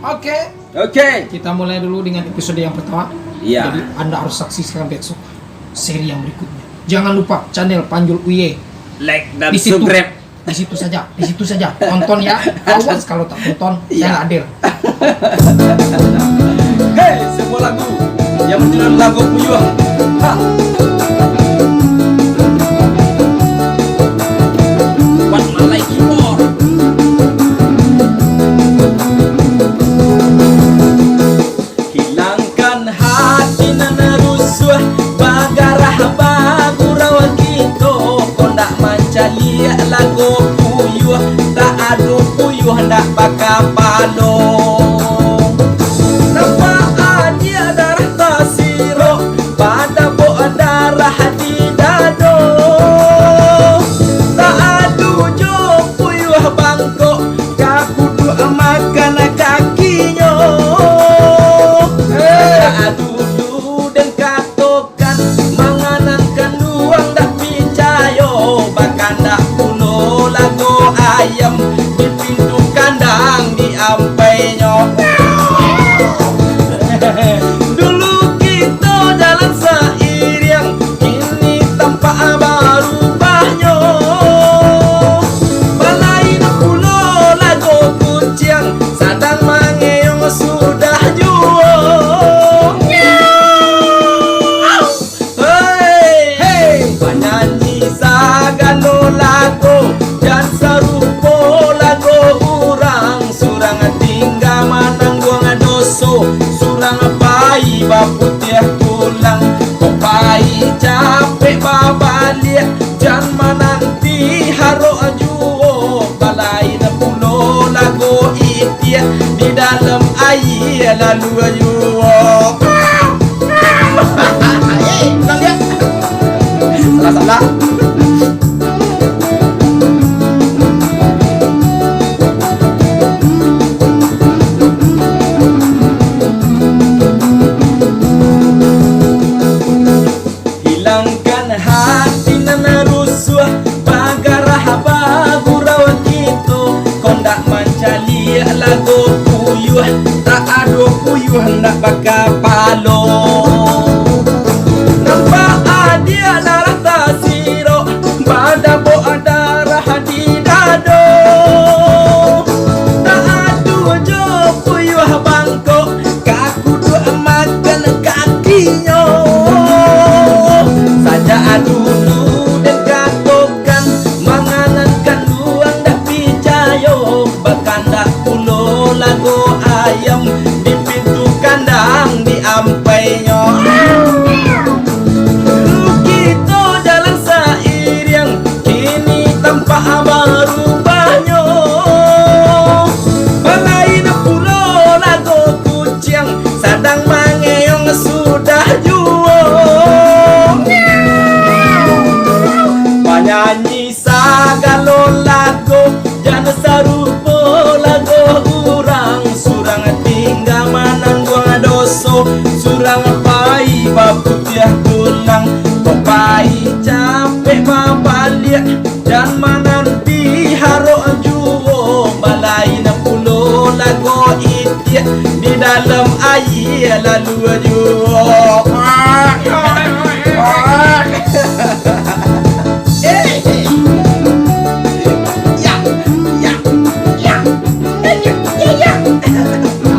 Oke. Kita mulai dulu dengan episode yang pertama. Iya. Jadi Anda harus saksikan besok seri yang berikutnya. Jangan lupa channel Panjul Uye. Like dan Di situ. subscribe. Di situ saja. Tonton ya. Awas kalau tak tonton, saya nggak hadir. Hei, sebuah lagu yang berjudul lagu Puyuh. Buat Malay Keyboard. Hilangkan hati nan rusuh, bagarah bagurau gitu. Kondak mancali lagu Puyuh, tak adu puyuh ndak bakal palo. Ayam di pintu kandang diampainya. Dulu kita jalan seiring, kini tampak berubahnya. Balai pulau lagu kucing, sadang mangeong sudah jua. Hey, penyanyi sagalo lagu dan sarupo lagu urang, surang tinggal manangguang doso, surang pai baputih tulang, kopai capek babalik, jan mananti haro ajuo. Balai na pulo lagu itia di dalam air lalu ajuo. Ulang ya. Salah. Hilangkan hati nan rusuh, bagarah bagurau gitu. Kondak mancali lagu puyuh, tak adu puyuh ndak bakal palo. Nampak adia darah tasiro, badabo darah di dado. Tak adu jo puyuh bangkok, kaku dua makan kakinya. Saja dulu dekat tokan, manganan kanduang dah picayo. Bakanda pulo lagu ayam di pintu kandang diampainya. Dulu kita jalan seiring, kini tampak berubahnya. Balai na pulo lagu kucing, sadang mangeong sudah jua. Nyanyi sagalo lagu, jangan sarupo lagu urang, surang tinggal manangguang doso, surang pai baputih tulang, kopai capek babalik, dan mananti haro juo. Balai na pulo lagu itia di dalam air lalu juo.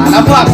Nampak?